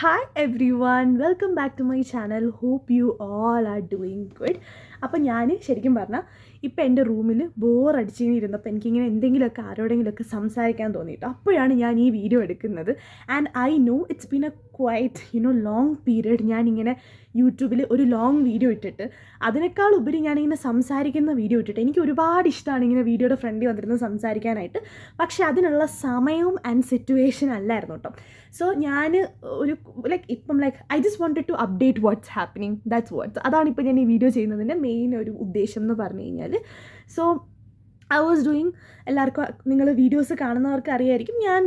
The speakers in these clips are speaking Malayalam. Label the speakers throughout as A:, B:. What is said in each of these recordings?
A: Hi everyone, welcome back to my channel. Hope you all are doing good. അപ്പോൾ ഞാൻ ശരിക്കും പറഞ്ഞാൽ ഇപ്പോൾ എൻ്റെ റൂമിൽ ബോറടിച്ചിങ്ങനെ ഇരുന്നപ്പോൾ എനിക്കിങ്ങനെ എന്തെങ്കിലുമൊക്കെ ആരോടെങ്കിലുമൊക്കെ സംസാരിക്കാൻ തോന്നിയിട്ട് അപ്പോഴാണ് ഞാൻ ഈ വീഡിയോ എടുക്കുന്നത്. And I know it's been A quite long period ഞാനിങ്ങനെ യൂട്യൂബിൽ ഒരു ലോങ് വീഡിയോ ഇട്ടിട്ട് അതിനേക്കാൾ ഉപരി ഞാനിങ്ങനെ സംസാരിക്കുന്ന വീഡിയോ ഇട്ടിട്ട് എനിക്ക് ഒരുപാട് ഇഷ്ടമാണ് ഇങ്ങനെ വീഡിയോയുടെ ഫ്രണ്ടിൽ വന്നിരുന്ന് സംസാരിക്കാനായിട്ട്. പക്ഷേ അതിനുള്ള സമയവും ആൻഡ് സിറ്റുവേഷൻ അല്ലായിരുന്നു കേട്ടോ. സോ ഞാൻ ഒരു ഇപ്പം I just wanted to update what's happening, that's what's. അതാണിപ്പോൾ ഞാൻ ഈ വീഡിയോ ചെയ്യുന്നതിൻ്റെ മെയിൻ ഒരു ഉദ്ദേശം എന്ന് പറഞ്ഞു കഴിഞ്ഞാൽ. സോ ഐ വാസ് ഡൂയിങ്, എല്ലാവർക്കും നിങ്ങൾ വീഡിയോസ് കാണുന്നവർക്ക് അറിയായിരിക്കും, ഞാൻ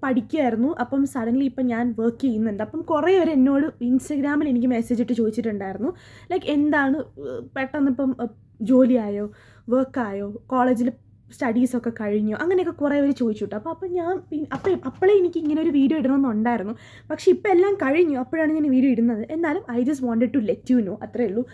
A: പഠിക്കുമായിരുന്നു. അപ്പം സഡൻലി ഇപ്പം ഞാൻ വർക്ക് ചെയ്യുന്നുണ്ട്. അപ്പം കുറേ പേര് എന്നോട് ഇൻസ്റ്റഗ്രാമിൽ എനിക്ക് മെസ്സേജ് ഇട്ട് ചോദിച്ചിട്ടുണ്ടായിരുന്നു, എന്താണ് പെട്ടെന്ന് ഇപ്പം ജോലിയായോ, വർക്കായോ, കോളേജിൽ സ്റ്റഡീസൊക്കെ കഴിഞ്ഞു, അങ്ങനെയൊക്കെ കുറേ പേര് ചോദിച്ചു കേട്ടോ. അപ്പോൾ ഞാൻ അപ്പോഴേ എനിക്ക് ഇങ്ങനെ ഒരു വീഡിയോ ഇടണമെന്നുണ്ടായിരുന്നു. പക്ഷേ ഇപ്പോൾ എല്ലാം കഴിഞ്ഞു, അപ്പോഴാണ് ഞാൻ വീഡിയോ ഇടുന്നത്. എന്നാലും I just wanted to let you know, അത്രേ ഉള്ളൂ.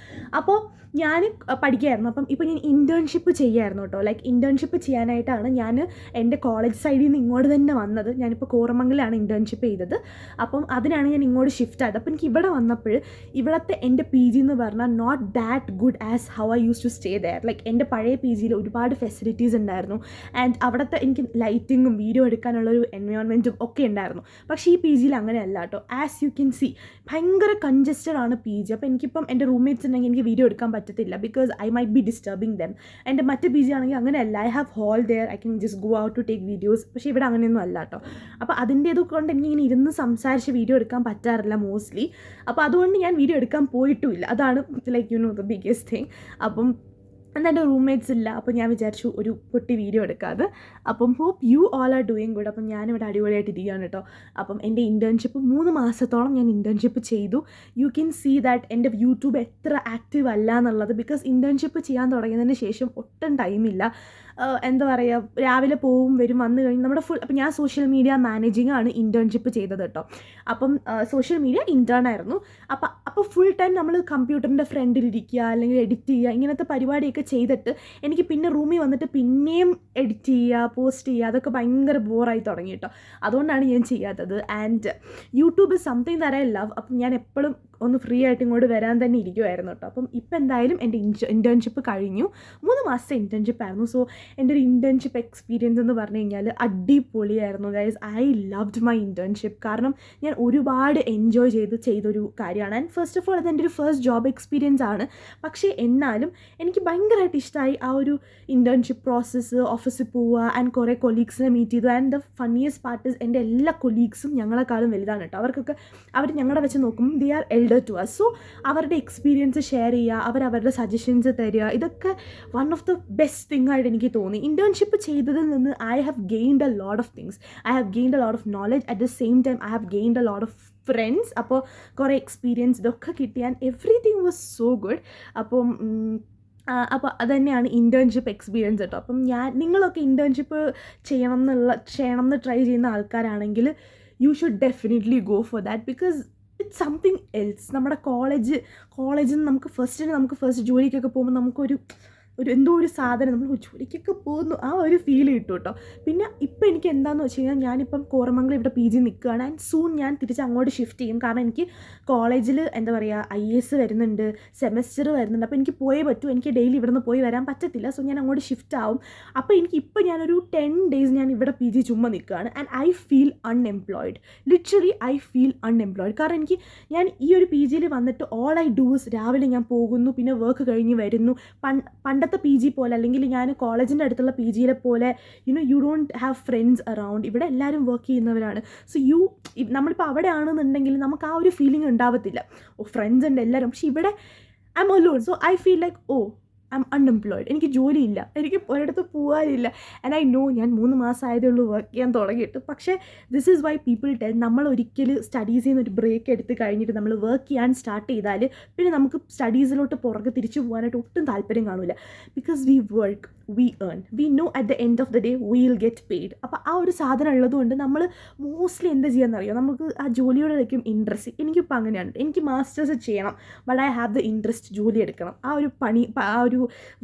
A: അപ്പോൾ ഞാൻ പഠിക്കുകയായിരുന്നു. അപ്പം ഇപ്പോൾ ഞാൻ ഇൻറ്റേൺഷിപ്പ് ചെയ്യായിരുന്നു കേട്ടോ. ഇൻറ്റേൺഷിപ്പ് ചെയ്യാനായിട്ടാണ് ഞാൻ എൻ്റെ കോളേജ് സൈഡിൽ നിന്ന് ഇങ്ങോട്ട് തന്നെ വന്നത്. ഞാനിപ്പോൾ കോറമംഗലാണ് ഇൻറ്റേൺഷിപ്പ് ചെയ്തത്. അപ്പം അതിനാണ് ഞാൻ ഇങ്ങോട്ട് ഷിഫ്റ്റ് ആയത്. അപ്പോൾ എനിക്ക് ഇവിടെ വന്നപ്പോൾ ഇവിടുത്തെ എൻ്റെ പി ജി എന്ന് പറഞ്ഞാൽ not that good as how I use to stay there. എൻ്റെ പഴയ പി ജിയിൽ ഒരുപാട് ഫെസിലിറ്റീസ് ഉണ്ടായിരുന്നു. ആൻഡ് അവിടുത്തെ എനിക്ക് ലൈറ്റിങ്ങും വീഡിയോ എടുക്കാനുള്ളൊരു എൻവയോൺമെൻറ്റും ഒക്കെ ഉണ്ടായിരുന്നു. പക്ഷേ ഈ പി ജിയിൽ അങ്ങനെയല്ല കേട്ടോ. ആസ് യു ക്യാൻ സി ഭയങ്കര കൺജസ്റ്റഡ് ആണ് പി ജി. അപ്പോൾ എനിക്കിപ്പം എൻ്റെ റൂംമേറ്റ്സ് ഉണ്ടെങ്കിൽ എനിക്ക് വീഡിയോ എടുക്കാൻ പറ്റത്തില്ല, because I might be disturbing them. എൻ്റെ മറ്റ് പി ജി ആണെങ്കിൽ അങ്ങനെയല്ല, I have hall there, I can just go out to take videos. പക്ഷേ ഇവിടെ അങ്ങനെയൊന്നും അല്ല കേട്ടോ. അപ്പോൾ അതിൻ്റെ ഇതുകൊണ്ട് എനിക്കിങ്ങനെ ഇരുന്ന് സംസാരിച്ച് വീഡിയോ എടുക്കാൻ പറ്റാറില്ല മോസ്റ്റ്ലി. അപ്പോൾ അതുകൊണ്ട് ഞാൻ വീഡിയോ എടുക്കാൻ പോയിട്ടുമില്ല. അതാണ് ദ ബിഗ്ഗസ്റ്റ് തിങ്. അപ്പം എന്താ എൻ്റെ റൂംമേറ്റ്സ് ഇല്ല. അപ്പോൾ ഞാൻ വിചാരിച്ചു ഒരു പൊട്ടി വീഡിയോ എടുക്കാതെ. അപ്പം hope you all are doing good. അപ്പം ഞാനിവിടെ അടിപൊളിയായിട്ട് ഇരിക്കുകയാണ് കേട്ടോ. അപ്പം എൻ്റെ ഇൻറ്റേൺഷിപ്പ് 3 മാസത്തോളം ഞാൻ ഇൻറ്റേൺഷിപ്പ് ചെയ്തു. യു ക്യാൻ സീ ദാറ്റ് എൻ്റെ യൂട്യൂബ് എത്ര ആക്റ്റീവ് അല്ല എന്നുള്ളത്, ബിക്കോസ് ഇൻറ്റേൺഷിപ്പ് ചെയ്യാൻ തുടങ്ങിയതിന് ശേഷം ഒട്ടും ടൈമില്ല. എന്താ പറയുക, രാവിലെ പോവും വരും, വന്നു കഴിഞ്ഞ് നമ്മുടെ അപ്പം ഞാൻ സോഷ്യൽ മീഡിയ മാനേജിങ് ആണ് ഇൻറ്റേൺഷിപ്പ് ചെയ്തത് കേട്ടോ. അപ്പം സോഷ്യൽ മീഡിയ ഇൻറ്റേൺ ആയിരുന്നു. അപ്പോൾ ഫുൾ ടൈം നമ്മൾ കമ്പ്യൂട്ടറിൻ്റെ ഫ്രണ്ടിലിരിക്കുക, അല്ലെങ്കിൽ എഡിറ്റ് ചെയ്യുക, ഇങ്ങനത്തെ പരിപാടിയൊക്കെ ചെയ്തിട്ട് എനിക്ക് പിന്നെ റൂമിൽ വന്നിട്ട് പിന്നെയും എഡിറ്റ് ചെയ്യുക, പോസ്റ്റ് ചെയ്യുക, അതൊക്കെ ഭയങ്കര ബോറായി തുടങ്ങി കേട്ടോ. അതുകൊണ്ടാണ് ഞാൻ ചെയ്യാത്തത്. And YouTube is something that I love. അപ്പം ഞാൻ എപ്പോഴും ഒന്ന് ഫ്രീ ആയിട്ട് ഇങ്ങോട്ട് വരാൻ തന്നെ ഇരിക്കുമായിരുന്നു കേട്ടോ. അപ്പം ഇപ്പം എന്തായാലും എൻ്റെ ഇൻറ്റേൺഷിപ്പ് കഴിഞ്ഞു. 3 മാസത്തെ ഇൻറ്റേൺഷിപ്പ് ആയിരുന്നു. സോ എൻ്റെ ഒരു ഇൻറ്റേൺഷിപ്പ് എക്സ്പീരിയൻസ് എന്ന് പറഞ്ഞു കഴിഞ്ഞാൽ അടിപൊളിയായിരുന്നു guys. I loved my internship. കാരണം ഞാൻ ഒരുപാട് എൻജോയ് ചെയ്തൊരു കാര്യമാണ്. ആൻഡ് ഫസ്റ്റ് ഓഫ് ഓൾ അത് എൻ്റെ ഒരു ഫസ്റ്റ് ജോബ് എക്സ്പീരിയൻസ് ആണ്. പക്ഷേ എന്നാലും എനിക്ക് ഭയങ്കരമായിട്ട് ഇഷ്ടമായി ആ ഒരു ഇൻറ്റേൺഷിപ്പ് പ്രോസസ്സ്. ഓഫീസിൽ പോവുക ആൻഡ് കുറേ കൊലീഗ്സിനെ മീറ്റ് ചെയ്തു. And the funniest part is എൻ്റെ എല്ലാ കൊലീഗ്സും ഞങ്ങളെക്കാളും വലുതാണ് കേട്ടോ. അവർ ഞങ്ങളെ വെച്ച് നോക്കുമ്പോൾ they are elder to us. So അവരുടെ എക്സ്പീരിയൻസ് ഷെയർ ചെയ്യുക, അവരുടെ സജഷൻസ് തരിക, ഇതൊക്കെ one of the best thing ആയിട്ട് എനിക്ക് തോന്നി. ഇൻറ്റേൺഷിപ്പ് ചെയ്തതിൽ നിന്ന് I have gained a lot of things. I have gained a lot of knowledge. At the same time I have gained a lot of friends. അപ്പോൾ കുറേ എക്സ്പീരിയൻസ് ഇതൊക്കെ കിട്ടിയാൻ എവറിത്തിങ് വാസ് സോ ഗുഡ്. അപ്പോൾ അതുതന്നെയാണ് ഇൻറ്റേൺഷിപ്പ് എക്സ്പീരിയൻസ് കേട്ടോ. അപ്പം നിങ്ങളൊക്കെ ഇൻറ്റേൺഷിപ്പ് ചെയ്യണം എന്ന് ട്രൈ ചെയ്യുന്ന ആൾക്കാരാണെങ്കിൽ you should definitely go for that, because it's something else. നമ്മുടെ കോളേജിൽ നിന്ന് നമുക്ക് ഫസ്റ്റ് ജോലിക്കൊക്കെ പോകുമ്പോൾ നമുക്കൊരു എന്തോ ഒരു സാധനം, നമ്മൾ ജോലിക്കൊക്കെ പോകുന്നു, ആ ഒരു ഫീൽ കിട്ടും കേട്ടോ. പിന്നെ ഇപ്പം എനിക്ക് എന്താണെന്ന് വെച്ച് കഴിഞ്ഞാൽ ഞാനിപ്പം കോറമംഗലം ഇവിടെ പി ജി നിൽക്കുകയാണ്. ആൻഡ് സൂൺ ഞാൻ തിരിച്ച് അങ്ങോട്ട് ഷിഫ്റ്റ് ചെയ്യും. കാരണം എനിക്ക് കോളേജിൽ എന്താ പറയുക, IAS വരുന്നുണ്ട്, സെമസ്റ്റർ വരുന്നുണ്ട്. അപ്പോൾ എനിക്ക് പോയേ പറ്റൂ. എനിക്ക് ഡെയിലി ഇവിടെ നിന്ന് പോയി വരാൻ പറ്റത്തില്ല. സോ ഞാൻ അങ്ങോട്ട് ഷിഫ്റ്റ് ആവും. അപ്പോൾ എനിക്കിപ്പോൾ ഞാനൊരു 10 days ഞാൻ ഇവിടെ പി ജി ചുമ്മാ നിൽക്കുകയാണ്. And I feel unemployed. Literally I feel unemployed. കാരണം ഞാൻ ഈ ഒരു പി ജിയിൽ വന്നിട്ട് ഓൾ ഐ ഡൂ ഇസ് രാവിലെ ഞാൻ പോകുന്നു, പിന്നെ വർക്ക് കഴിഞ്ഞ് വരുന്നു. പണ്ടത്തെ പി ജി പോലെ, അല്ലെങ്കിൽ ഞാൻ കോളേജിൻ്റെ അടുത്തുള്ള പി ജിയിലെ പോലെ you don't have friends around. ഇവിടെ എല്ലാവരും വർക്ക് ചെയ്യുന്നവരാണ്. സോ നമ്മളിപ്പോൾ അവിടെ ആണെന്നുണ്ടെങ്കിൽ നമുക്ക് ആ ഒരു ഫീലിംഗ് ഉണ്ടാവത്തില്ല. ഫ്രണ്ട്സ് ഉണ്ട് എല്ലാവരും. പക്ഷേ ഇവിടെ I M alone. So I feel I M unemployed. എനിക്ക് ജോലിയില്ല, എനിക്ക് ഒരിടത്ത് പോകാനില്ല. ആൻഡ് ഐ നോ ഞാൻ 3 മാസം ആയതേ ഉള്ളൂ വർക്ക് ചെയ്യാൻ തുടങ്ങിയിട്ട്. പക്ഷേ this is why people tell, നമ്മൾ ഒരിക്കലും സ്റ്റഡീസിൽ നിന്ന് ഒരു ബ്രേക്ക് എടുത്ത് കഴിഞ്ഞിട്ട് നമ്മൾ വർക്ക് ചെയ്യാൻ സ്റ്റാർട്ട് ചെയ്താൽ പിന്നെ നമുക്ക് സ്റ്റഡീസിലോട്ട് പുറകെ തിരിച്ചു പോകാനായിട്ട് ഒട്ടും താല്പര്യം കാണില്ല. Because we work, we earn, we know at the end of the day will get paid. അപ്പോൾ ആ ഒരു സാധനം ഉള്ളതുകൊണ്ട് നമ്മൾ മോസ്റ്റ്ലി എന്താ ചെയ്യാമെന്നറിയോ, നമുക്ക് ആ ജോലിയോടായിരിക്കും ഇൻട്രസ്റ്റ്. എനിക്കിപ്പോൾ അങ്ങനെയാണ്. എനിക്ക് മാസ്റ്റേഴ്സ് ചെയ്യണം, but I have the interest ജോലി എടുക്കണം. ആ ഒരു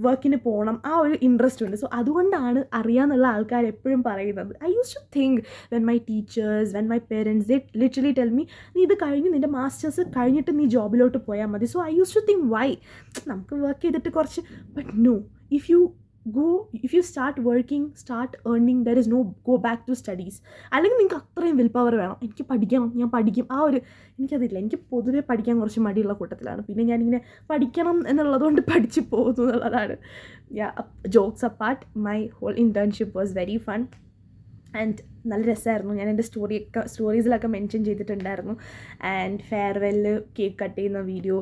A: വർക്കിന് പോകണം, ആ ഒരു ഇൻട്രസ്റ്റ് ഉണ്ട്. സോ അതുകൊണ്ടാണ് അറിയാമെന്നുള്ള ആൾക്കാർ എപ്പോഴും പറയുന്നത്. I use to think when my teachers, when my parents, they literally tell me നീ ഇത് കഴിഞ്ഞ് നിൻ്റെ മാസ്റ്റേഴ്സ് കഴിഞ്ഞിട്ട് നീ ജോബിലോട്ട് പോയാൽ മതി. So I use to think why നമുക്ക് വർക്ക് ചെയ്തിട്ട് കുറച്ച്, but no, if you start working, start earning, there is no go back to studies. അല്ലെങ്കിൽ നിങ്ങൾക്ക് അത്രയും വിൽ പവർ വേണം. എനിക്ക് പഠിക്കണം, ഞാൻ പഠിക്കും, ആ ഒരു എനിക്കതില്ല. എനിക്ക് പൊതുവേ പഠിക്കാൻ കുറച്ച് മടിയുള്ള കൂട്ടത്തിലാണ്. പിന്നെ ഞാനിങ്ങനെ പഠിക്കണം എന്നുള്ളതുകൊണ്ട് പഠിച്ചു പോകുന്നു എന്നുള്ളതാണ്. Jokes apart, my whole internship was very fun and നല്ല രസമായിരുന്നു. ഞാൻ എൻ്റെ സ്റ്റോറീസിലൊക്കെ മെൻഷൻ ചെയ്തിട്ടുണ്ടായിരുന്നു. ആൻഡ് ഫെയർവെല്ല്, കേക്ക് കട്ട് ചെയ്യുന്ന വീഡിയോ,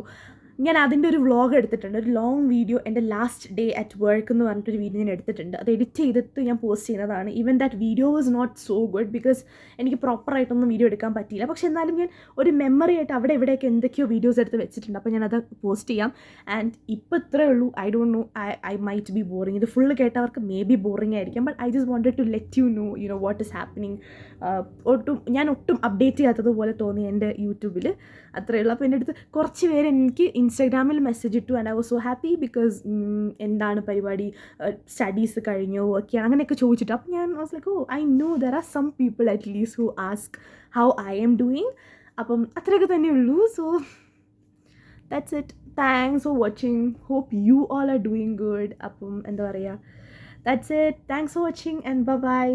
A: ഞാൻ അതിൻ്റെ ഒരു വ്ളോഗ് എടുത്തിട്ടുണ്ട്, ഒരു ലോങ് വീഡിയോ. എൻ്റെ ലാസ്റ്റ് ഡേ അറ്റ് വർക്ക് എന്ന് പറഞ്ഞിട്ടൊരു വീഡിയോ ഞാൻ എടുത്തിട്ടുണ്ട്. അത് എഡിറ്റ് ചെയ്തിട്ട് ഞാൻ പോസ്റ്റ് ചെയ്യുന്നതാണ്. Even that video was not so good because എനിക്ക് പ്രോപ്പറായിട്ടൊന്നും വീഡിയോ എടുക്കാൻ പറ്റിയില്ല. പക്ഷേ എന്നാലും ഞാൻ ഒരു മെമ്മറി ആയിട്ട് അവിടെ ഇവിടെയൊക്കെ എന്തൊക്കെയോ വീഡിയോസ് എടുത്ത് വെച്ചിട്ടുണ്ട്. അപ്പോൾ ഞാനത് പോസ്റ്റ് ചെയ്യാം. ആൻഡ് ഇപ്പോൾ ഇത്രയേ ഉള്ളൂ. I don't know, I might be boring. ഇത് ഫുള്ള് കേട്ടവർക്ക് മേ ബി ബോറിങ് ആയിരിക്കും. But I just wanted to let you know what is happening. ഞാൻ ഒട്ടും അപ്ഡേറ്റ് ചെയ്യാത്തതുപോലെ തോന്നി എൻ്റെ യൂട്യൂബിൽ. അത്രയേ ഉള്ളൂ. അപ്പോൾ എൻ്റെ അടുത്ത് കുറച്ച് പേര് എനിക്ക് ഇൻസ്റ്റാഗ്രാമിൽ മെസ്സേജ് ഇട്ടു. And I was so happy because എന്താണ് പരിപാടി, സ്റ്റഡീസ് കഴിഞ്ഞോ, വർക്കിയാണ്, അങ്ങനെയൊക്കെ ചോദിച്ചിട്ട്. അപ്പോൾ ഞാൻ was like, I know there are some people at least who ask how I am doing. അപ്പം അത്രയൊക്കെ തന്നെ ഉള്ളൂ. So that's it. Thanks for watching. Hope you all are doing good. അപ്പം എന്താ പറയുക, that's it. Thanks for watching and by.